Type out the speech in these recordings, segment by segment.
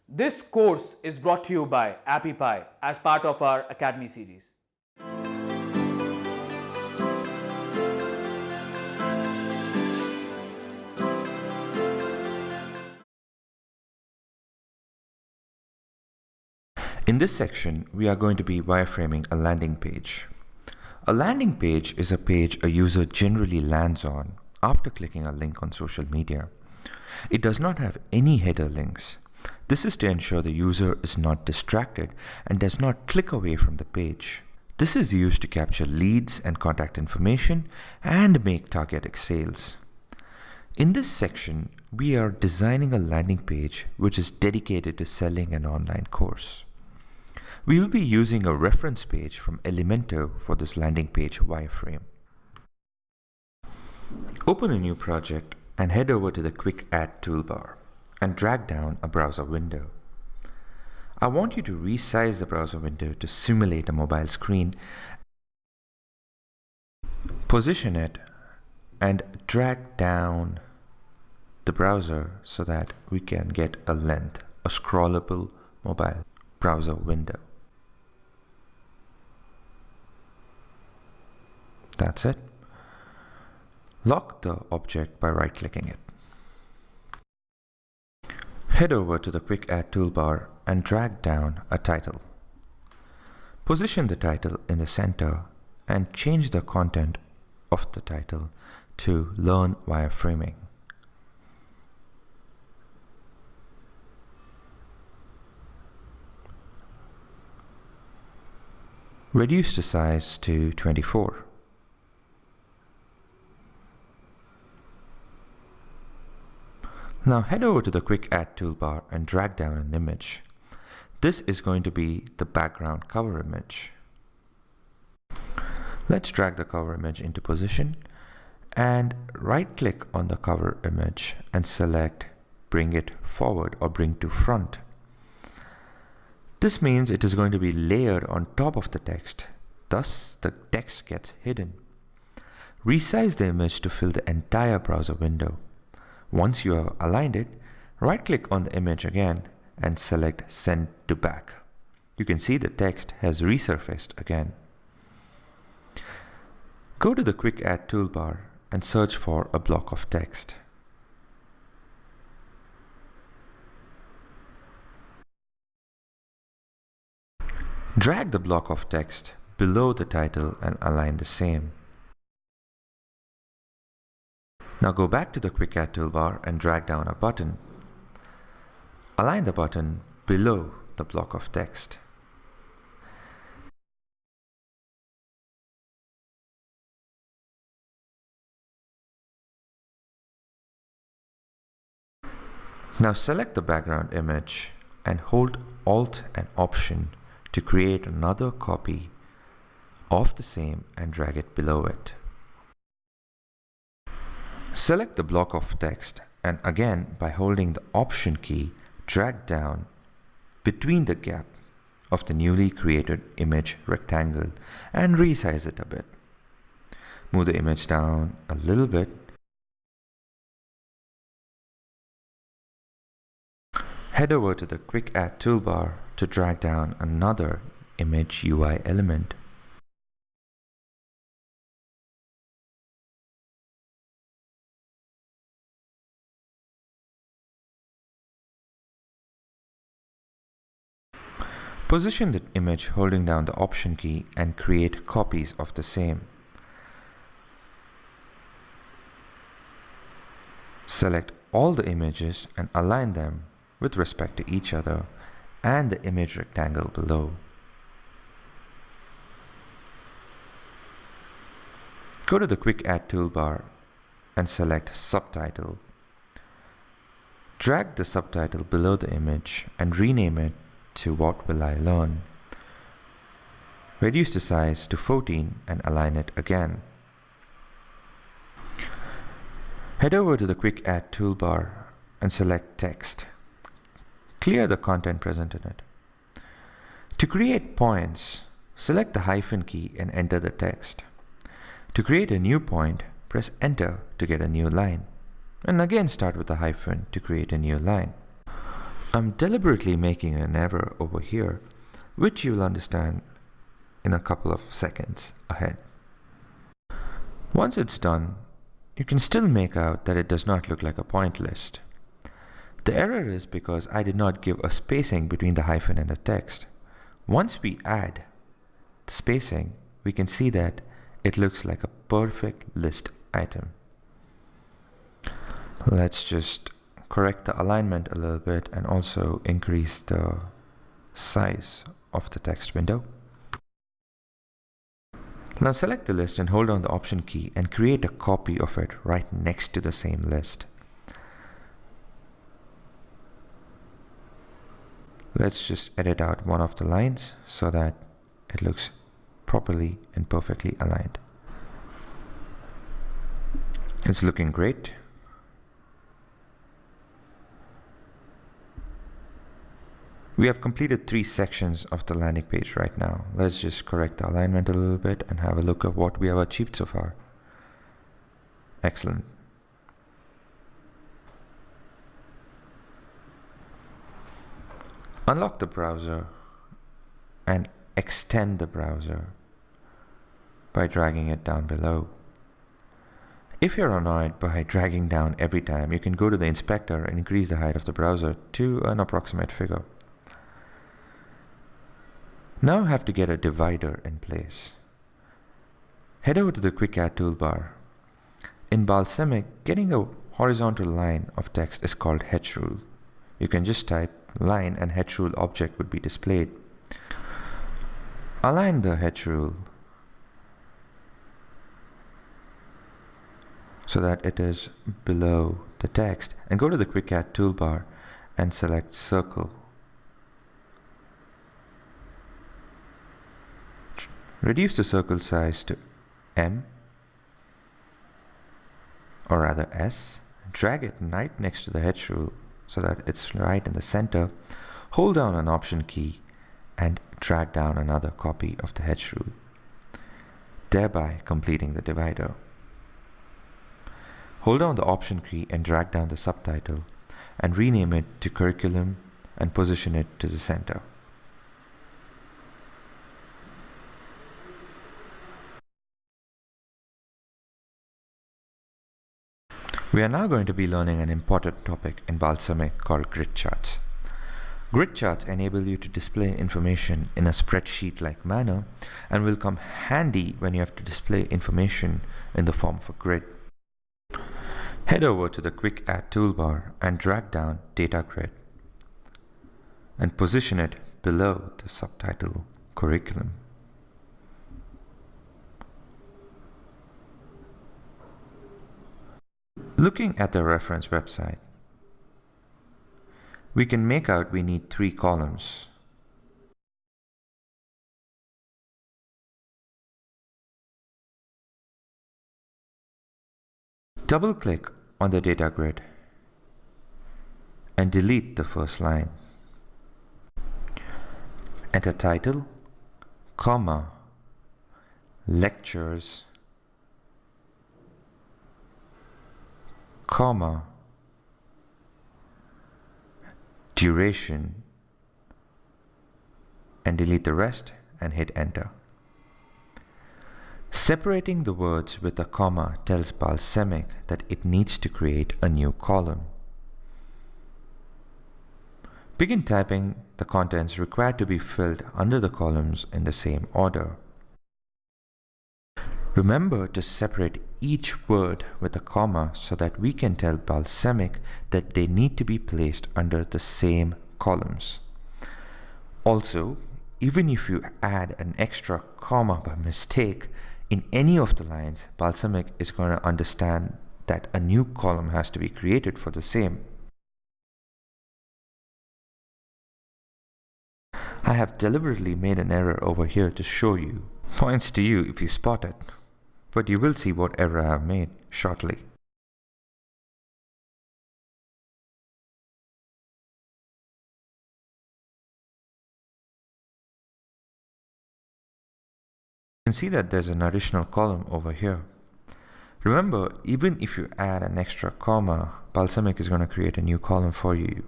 This course is brought to you by AppyPie as part of our Academy series. In this section, we are going to be wireframing a landing page. A landing page is a page a user generally lands on after clicking a link on social media. It does not have any header links. This is to ensure the user is not distracted and does not click away from the page. This is used to capture leads and contact information and make targeted sales. In this section, we are designing a landing page which is dedicated to selling an online course. We will be using a reference page from Elementor for this landing page wireframe. Open a new project and head over to the Quick Add toolbar and drag down a browser window. I want you to resize the browser window to simulate a mobile screen. Position it and drag down the browser so that we can get a length, a scrollable mobile browser window. That's it. Lock the object by right-clicking it. Head over to the Quick Add toolbar and drag down a title. Position the title in the center and change the content of the title to Learn Wireframing. Reduce the size to 24. Now head over to the Quick Add toolbar and drag down an image. This is going to be the background cover image. Let's drag the cover image into position and right-click on the cover image and select Bring it forward or Bring to front. This means it is going to be layered on top of the text. Thus, the text gets hidden. Resize the image to fill the entire browser window. Once you have aligned it, right-click on the image again and select Send to Back. You can see the text has resurfaced again. Go to the Quick Add toolbar and search for a block of text. Drag the block of text below the title and align the same. Now go back to the Quick Add toolbar and drag down a button. Align the button below the block of text. Now select the background image and hold Alt and Option to create another copy of the same and drag it below it. Select the block of text and again by holding the Option key, drag down between the gap of the newly created image rectangle and resize it a bit. Move the image down a little bit. Head over to the Quick Add toolbar to drag down another image UI element. Position the image holding down the Option key and create copies of the same. Select all the images and align them with respect to each other and the image rectangle below. Go to the Quick Add toolbar and select Subtitle. Drag the subtitle below the image and rename it to What Will I Learn? Reduce the size to 14 and align it again. Head over to the Quick Add toolbar and select Text. Clear the content present in it. To create points, select the hyphen key and enter the text. To create a new point, press Enter to get a new line. And again start with the hyphen to create a new line. I'm deliberately making an error over here, which you'll understand in a couple of seconds ahead. Once it's done, you can still make out that it does not look like a point list. The error is because I did not give a spacing between the hyphen and the text. Once we add the spacing, we can see that it looks like a perfect list item. Let's just correct the alignment a little bit and also increase the size of the text window. Now select the list and hold down the Option key and create a copy of it right next to the same list. Let's just edit out one of the lines so that it looks properly and perfectly aligned. It's looking great. We have completed 3 sections of the landing page right now. Let's just correct the alignment a little bit and have a look at what we have achieved so far. Excellent. Unlock the browser and extend the browser by dragging it down below. If you're annoyed by dragging down every time, you can go to the inspector and increase the height of the browser to an approximate figure. Now I have to get a divider in place. Head over to the Quick Add toolbar. In Balsamiq, getting a horizontal line of text is called H rule. You can just type line and H rule object would be displayed. Align the H rule so that it is below the text and go to the Quick Add toolbar and select circle. Reduce the circle size to M, or rather S. Drag it right next to the H rule so that it's right in the center. Hold down an Option key and drag down another copy of the H rule, thereby completing the divider. Hold down the Option key and drag down the subtitle and rename it to Curriculum and position it to the center. We are now going to be learning an important topic in Balsamiq called grid charts. Grid charts enable you to display information in a spreadsheet-like manner and will come handy when you have to display information in the form of a grid. Head over to the Quick Add toolbar and drag down Data Grid and position it below the subtitle Curriculum. Looking at the reference website, we can make out we need 3 columns. Double-click on the data grid and delete the first line. Enter title, comma, lectures, comma, duration, and delete the rest and hit enter. Separating the words with a comma tells Balsamiq that it needs to create a new column. Begin typing the contents required to be filled under the columns in the same order. Remember to separate each word with a comma so that we can tell Balsamiq that they need to be placed under the same columns. Also, even if you add an extra comma by mistake in any of the lines, Balsamiq is going to understand that a new column has to be created for the same. I have deliberately made an error over here to show you. Points to you if you spot it, but you will see what error I have made shortly. You can see that there's an additional column over here. Remember, even if you add an extra comma, Balsamiq is going to create a new column for you.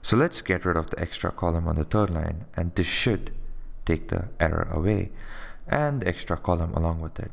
So let's get rid of the extra column on the third line, and this should take the error away and the extra column along with it.